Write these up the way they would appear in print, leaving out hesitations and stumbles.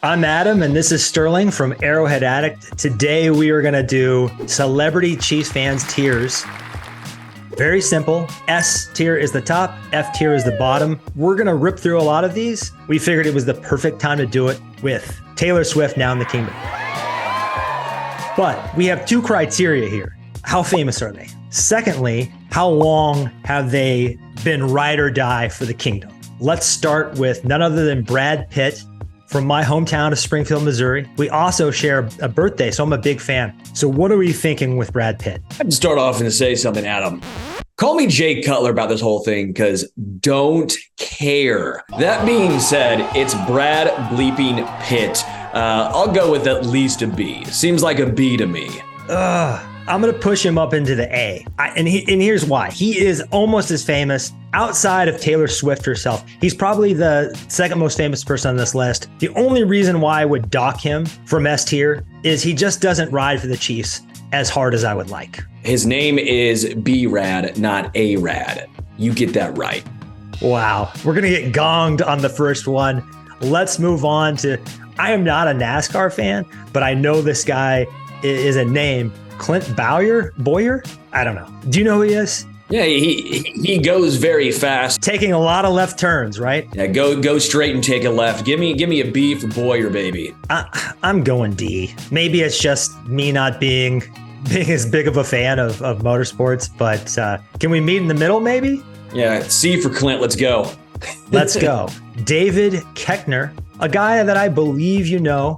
I'm Adam, and this is Sterling from Arrowhead Addict. Today, we are going to do Celebrity Chiefs fans tiers. Very simple. S tier is the top, F tier is the bottom. We're going to rip through a lot of these. We figured it was the perfect time to do it with Taylor Swift now in the kingdom. But we have two criteria here. How famous are they? Secondly, how long have they been ride or die for the kingdom? Let's start with none other than Brad Pitt from my hometown of Springfield, Missouri. We also share a birthday, so I'm a big fan. So what are we thinking with Brad Pitt? I have to start off and say something, Adam. Call me Jay Cutler about this whole thing, because don't care. That being said, it's Brad bleeping Pitt. I'll go with at least a B. Seems like a B to me. I'm going to push him up into the A. And here's why. He is almost as famous outside of Taylor Swift herself. He's probably the second most famous person on this list. The only reason why I would dock him from S tier is he just doesn't ride for the Chiefs as hard as I would like. His name is B-Rad, not A-Rad. You get that right. Wow. We're going to get gonged on the first one. Let's move on to, I am not a NASCAR fan, but I know this guy is a name. Clint Boyer? I don't know. Do you know who he is? Yeah, he goes very fast. Taking a lot of left turns, right? Yeah, go straight and take a left. Give me a B for Boyer, baby. I'm going D. Maybe it's just me not being as big of a fan of motorsports, but can we meet in the middle maybe? Yeah, C for Clint. Let's go. Let's go. David Koechner, a guy that I believe you know.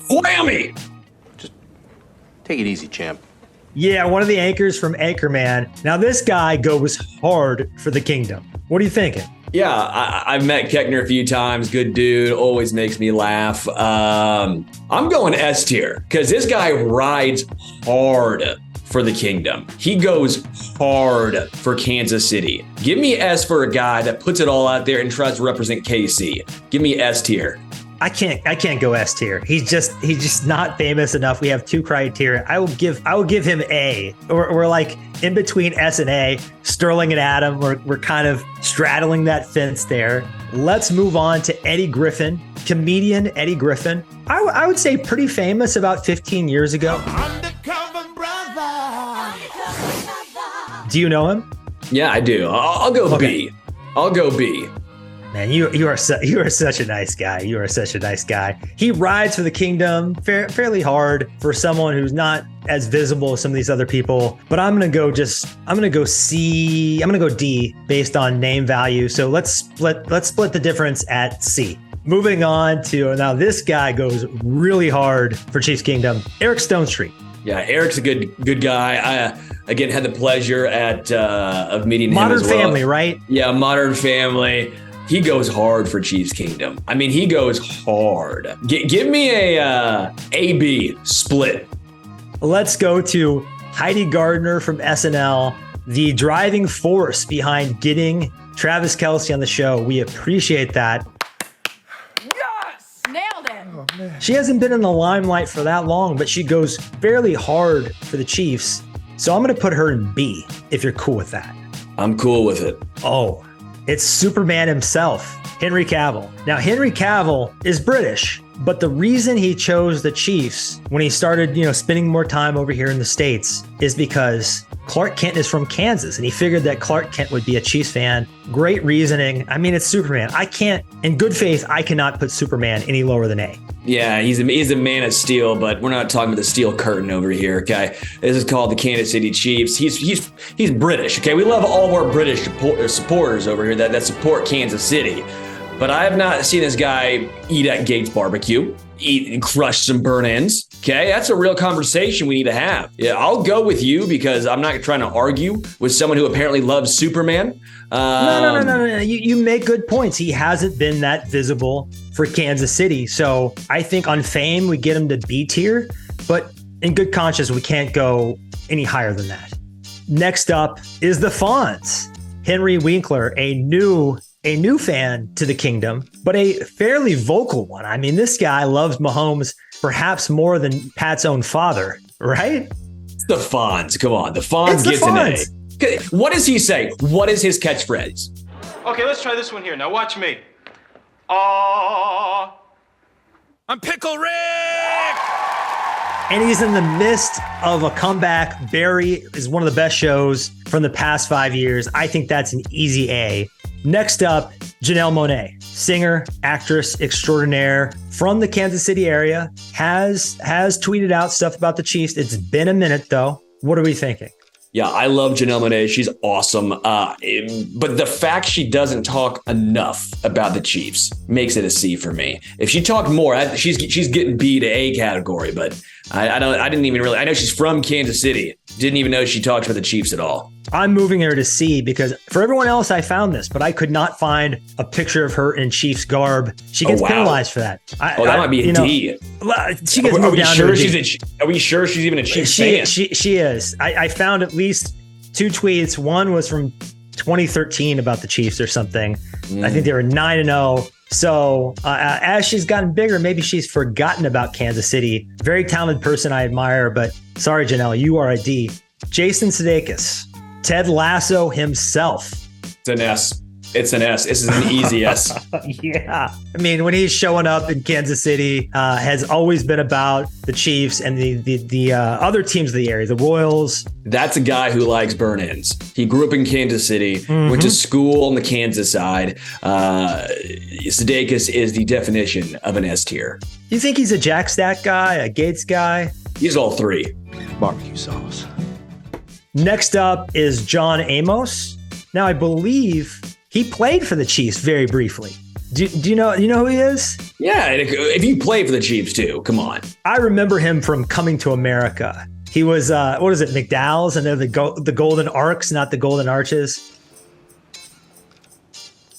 Whammy! Take it easy, champ. Yeah, one of the anchors from Anchorman. Now, this guy goes hard for the kingdom. What are you thinking? Yeah, I've met Koechner a few times. Good dude, always makes me laugh. I'm going S tier because this guy rides hard for the kingdom. He goes hard for Kansas City. Give me S for a guy that puts it all out there and tries to represent KC. Give me S tier. I can't go S tier. He's just not famous enough. We have two criteria. I will give him A. We're like in between S and A. Sterling and Adam, we're kind of straddling that fence there. Let's move on to Eddie Griffin, comedian Eddie Griffin. I would say pretty famous about 15 years ago. Undercover brother. Do you know him? Yeah, I do. I'll go Okay. B. I'll go B. Man, you are such a nice guy. You are such a nice guy. He rides for the kingdom fairly hard for someone who's not as visible as some of these other people. But I'm gonna go C. I'm gonna go D based on name value. So let's split the difference at C. Moving on to now, this guy goes really hard for Chiefs Kingdom. Eric Stonestreet. Yeah, Eric's a good guy. I again had the pleasure of meeting him Modern as well. Family, right? Yeah, Modern Family. He goes hard for Chiefs Kingdom. I mean, he goes hard. Give me a A-B split. Let's go to Heidi Gardner from SNL, the driving force behind getting Travis Kelce on the show. We appreciate that. Yes! Nailed it. She hasn't been in the limelight for that long, but she goes fairly hard for the Chiefs. So I'm going to put her in B, if you're cool with that. I'm cool with it. Oh, it's Superman himself, Henry Cavill. Now, Henry Cavill is British, but the reason he chose the Chiefs when he started, spending more time over here in the States is because Clark Kent is from Kansas, and he figured that Clark Kent would be a Chiefs fan. Great reasoning. I mean, it's Superman. In good faith, I cannot put Superman any lower than A. Yeah, he's a man of steel, but we're not talking about the steel curtain over here, okay? This is called the Kansas City Chiefs. He's British, okay? We love all of our British supporters over here that support Kansas City. But I have not seen this guy eat at Gates Barbecue, eat and crush some burn ends. Okay, that's a real conversation we need to have. Yeah, I'll go with you because I'm not trying to argue with someone who apparently loves Superman. No. You make good points. He hasn't been that visible for Kansas City. So I think on fame, we get him to B tier, but in good conscience, we can't go any higher than that. Next up is the Fonz. Henry Winkler, a new fan to the kingdom, but a fairly vocal one. I mean, this guy loves Mahomes perhaps more than Pat's own father, right? It's the Fonz. Come on. The Fonz gets an A. What does he say? What is his catchphrase? Okay, let's try this one here. Now watch me. Aww. I'm Pickle Rick! And he's in the midst of a comeback. Barry is one of the best shows from the past 5 years. I think that's an easy A. Next up, Janelle Monáe, singer, actress extraordinaire from the Kansas City area, has tweeted out stuff about the Chiefs. It's been a minute, though. What are we thinking? Yeah, I love Janelle Monáe. She's awesome. But the fact she doesn't talk enough about the Chiefs makes it a C for me. If she talked more, she's getting B to A category. But I didn't even really. I know she's from Kansas City. Didn't even know she talked about the Chiefs at all. I'm moving her to C because for everyone else, I found this, but I could not find a picture of her in Chiefs garb. She gets penalized for that. That might be a D. She gets moved down to a D. Are we sure she's even a Chiefs fan? She is. I found at least 2 tweets. One was from 2013 about the Chiefs or something. I think they were 9-0. So as she's gotten bigger, maybe she's forgotten about Kansas City. Very talented person I admire, but sorry, Janelle, you are a D. Jason Sudeikis, Ted Lasso himself. It's an S. It's an S. This is an easy S. Yeah. I mean, when he's showing up in Kansas City, has always been about the Chiefs and the other teams of the area, the Royals. That's a guy who likes burn-ins. He grew up in Kansas City, went to school on the Kansas side. Sudeikis is the definition of an S tier. You think he's a Jack Stack guy, a Gates guy? He's all three. Barbecue sauce. Next up is John Amos. Now, I believe he played for the Chiefs very briefly. Do you know who he is? Yeah, if you play for the Chiefs too, come on. I remember him from Coming to America. He was, what is it, McDowell's, and they're the Golden Arcs, not the Golden Arches.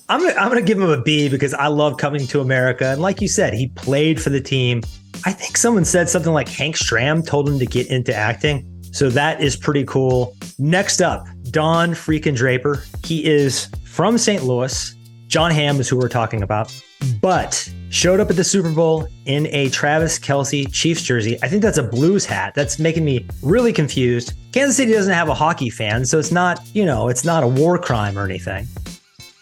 I'm gonna give him a B because I love Coming to America. And like you said, he played for the team. I think someone said something like Hank Stram told him to get into acting. So that is pretty cool. Next up, Don freaking Draper. He is from St. Louis. John Hamm is who we're talking about, but showed up at the Super Bowl in a Travis Kelce Chiefs jersey. I think that's a Blues hat. That's making me really confused. Kansas City doesn't have a hockey fan, so it's not, it's not a war crime or anything.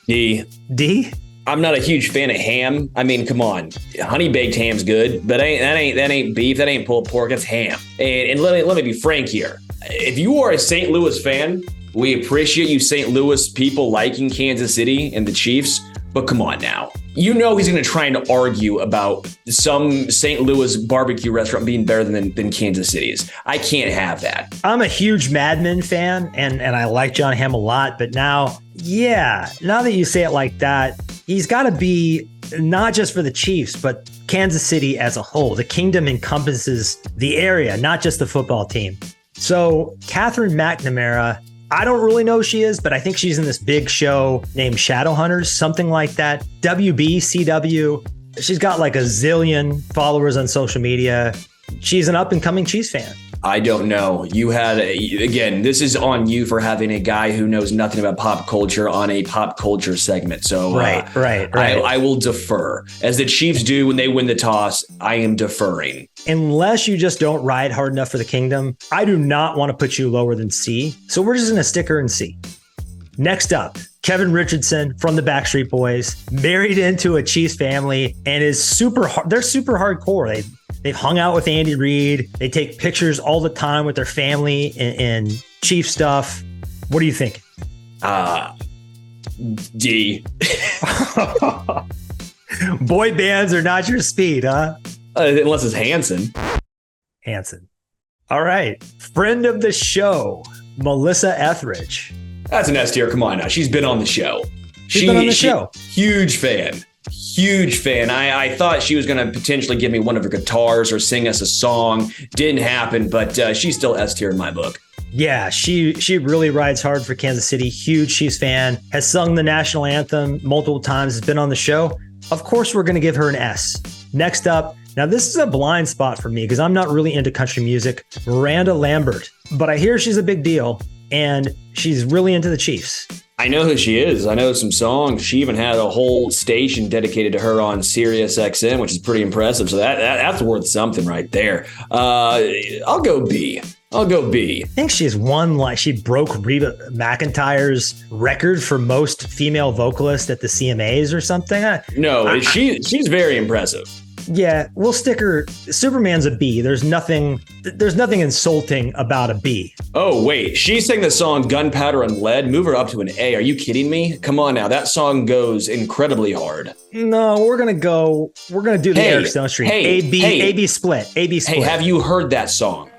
D. D? I'm not a huge fan of ham. I mean, come on, honey baked ham's good, but that ain't beef. That ain't pulled pork. That's ham. And let me be frank here. If you are a St. Louis fan, we appreciate you St. Louis people liking Kansas City and the Chiefs, but come on now. You know he's going to try and argue about some St. Louis barbecue restaurant being better than Kansas City's. I can't have that. I'm a huge Mad Men fan, and I like John Hamm a lot, but now that you say it like that, he's got to be not just for the Chiefs, but Kansas City as a whole. The kingdom encompasses the area, not just the football team. So Catherine McNamara, I don't really know who she is, but I think she's in this big show named Shadowhunters, something like that. WB, CW. She's got like a zillion followers on social media. She's an up-and-coming Chiefs fan. I don't know. Again, this is on you for having a guy who knows nothing about pop culture on a pop culture segment. So right. I will defer. As the Chiefs do when they win the toss, I am deferring. Unless you just don't ride hard enough for the kingdom, I do not want to put you lower than C. So we're just going to stick her in C. Next up, Kevin Richardson from the Backstreet Boys, married into a Chiefs family and is they're super hardcore. They've hung out with Andy Reid. They take pictures all the time with their family in Chief stuff. What do you think? D. Boy bands are not your speed, huh? Unless it's Hanson. All right. Friend of the show, Melissa Etheridge. That's an S tier. Come on now. She's been on the show. She's been on the show. Huge fan. I thought she was going to potentially give me one of her guitars or sing us a song. Didn't happen, but she's still S tier in my book. Yeah, she really rides hard for Kansas City. Huge Chiefs fan. Has sung the national anthem multiple times. Has been on the show. Of course, we're going to give her an S. Next up, now this is a blind spot for me because I'm not really into country music. Miranda Lambert. But I hear she's a big deal, and she's really into the Chiefs. I know who she is. I know some songs. She even had a whole station dedicated to her on Sirius XM, which is pretty impressive. So that's worth something right there. I'll go B. I think she's won, she broke Reba McEntire's record for most female vocalists at the CMAs or something. She's very impressive. Yeah, we'll stick her. Superman's a B. There's nothing insulting about a B. Oh, wait. She sang the song Gunpowder and Lead. Move her up to an A. Are you kidding me? Come on now. That song goes incredibly hard. No, we're going to do the Eric Stone Street. A B split. A B split. Hey, have you heard that song?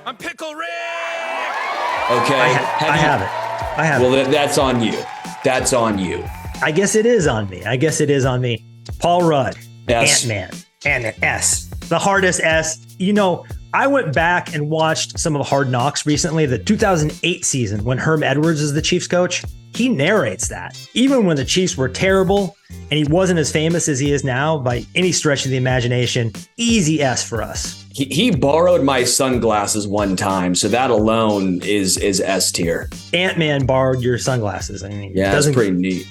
I'm Pickle Rick! Okay. I have it. Well, that's on you. That's on you. I guess it is on me. Paul Rudd. S. Ant-Man. And an S. The hardest S. You know, I went back and watched some of Hard Knocks recently, the 2008 season when Herm Edwards is the Chiefs coach. He narrates that. Even when the Chiefs were terrible and he wasn't as famous as he is now by any stretch of the imagination, easy S for us. He borrowed my sunglasses one time, so that alone is S tier. Ant-Man borrowed your sunglasses. I mean, yeah, that's pretty neat.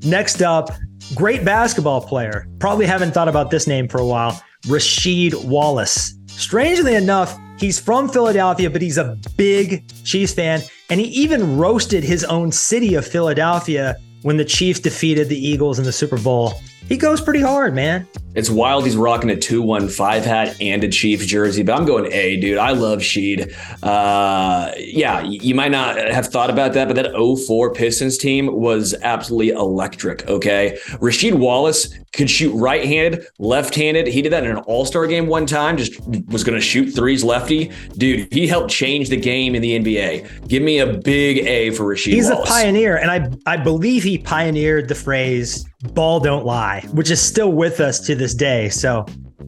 Next up, great basketball player. Probably haven't thought about this name for a while. Rasheed Wallace. Strangely enough, he's from Philadelphia, but he's a big Chiefs fan. And he even roasted his own city of Philadelphia when the Chiefs defeated the Eagles in the Super Bowl. He goes pretty hard, man. It's wild he's rocking a 215 hat and a Chiefs jersey, but I'm going A, dude. I love Sheed. Yeah, you might not have thought about that, but that 04 Pistons team was absolutely electric, okay? Rasheed Wallace could shoot right-handed, left-handed. He did that in an all-star game one time, just was going to shoot threes lefty. Dude, he helped change the game in the NBA. Give me a big A for Rasheed Wallace. He's a pioneer, and I believe he pioneered the phrase, ball don't lie, which is still with us to this day. So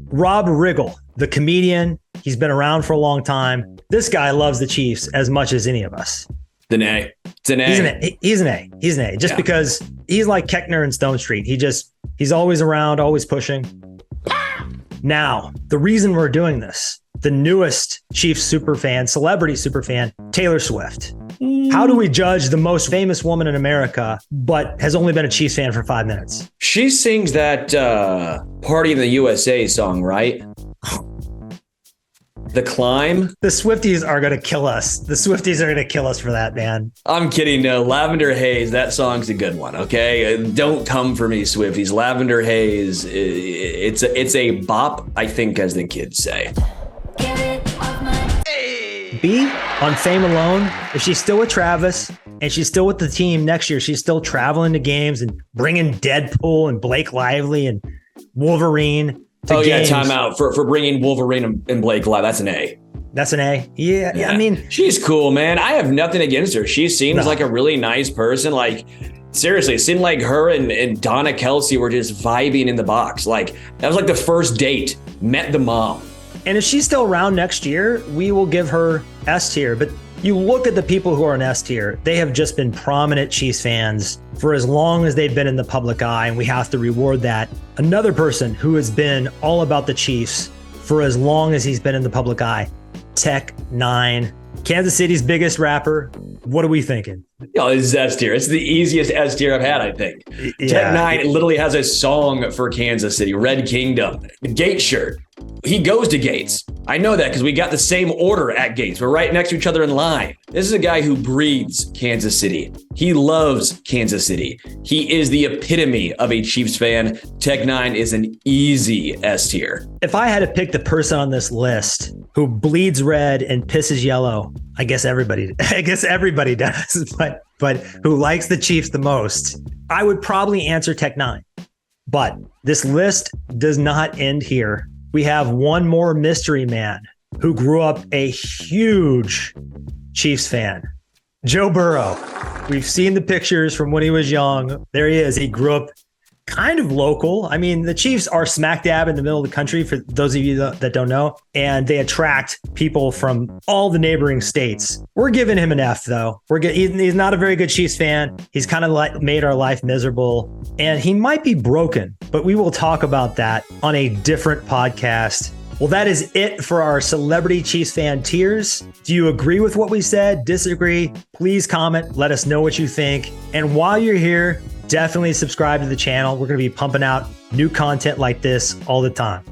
Rob Riggle, the comedian, he's been around for a long time. This guy loves the Chiefs as much as any of us. It's an A. It's an A. He's an A. Just because he's like Keckner and Stone Street. He's always around, always pushing. Now, the reason we're doing this, the newest Chiefs superfan, celebrity superfan, Taylor Swift. How do we judge the most famous woman in America, but has only been a Chiefs fan for 5 minutes? She sings that Party in the USA song, right? The Climb. The Swifties are going to kill us. The Swifties are going to kill us for that, man. I'm kidding. No, Lavender Haze. That song's a good one. Okay. Don't come for me, Swifties. Lavender Haze. It's a bop, I think, as the kids say. B, on fame alone, if she's still with Travis and she's still with the team next year, she's still traveling to games and bringing Deadpool and Blake Lively and Wolverine to games. Time out for bringing Wolverine and Blake Lively. That's an A. That's an A. Yeah. I mean, she's cool, man. I have nothing against her. She seems like a really nice person. Like, seriously, it seemed like her and Donna Kelsey were just vibing in the box. Like, that was like the first date. Met the mom. And if she's still around next year, we will give her S tier. But you look at the people who are in S tier, they have just been prominent Chiefs fans for as long as they've been in the public eye, and we have to reward that. Another person who has been all about the Chiefs for as long as he's been in the public eye, Tech 9, Kansas City's biggest rapper. What are we thinking? It's S tier. It's the easiest S tier I've had, I think. Yeah. Tech 9 literally has a song for Kansas City, Red Kingdom, Gate shirt. He goes to Gates. I know that because we got the same order at Gates. We're right next to each other in line. This is a guy who breathes Kansas City. He loves Kansas City. He is the epitome of a Chiefs fan. Tech 9 is an easy S tier. If I had to pick the person on this list who bleeds red and pisses yellow, I guess everybody does, but who likes the Chiefs the most, I would probably answer Tech 9. But this list does not end here. We have one more mystery man who grew up a huge Chiefs fan, Joe Burrow. We've seen the pictures from when he was young. There he is. He grew up kind of local. I mean, the Chiefs are smack dab in the middle of the country, for those of you that don't know, and they attract people from all the neighboring states. We're giving him an F, though. He's not a very good Chiefs fan. He's kind of made our life miserable, and he might be broken, but we will talk about that on a different podcast. Well, that is it for our celebrity Chiefs fan tiers. Do you agree with what we said? Disagree? Please comment. Let us know what you think. And while you're here, definitely subscribe to the channel. We're going to be pumping out new content like this all the time.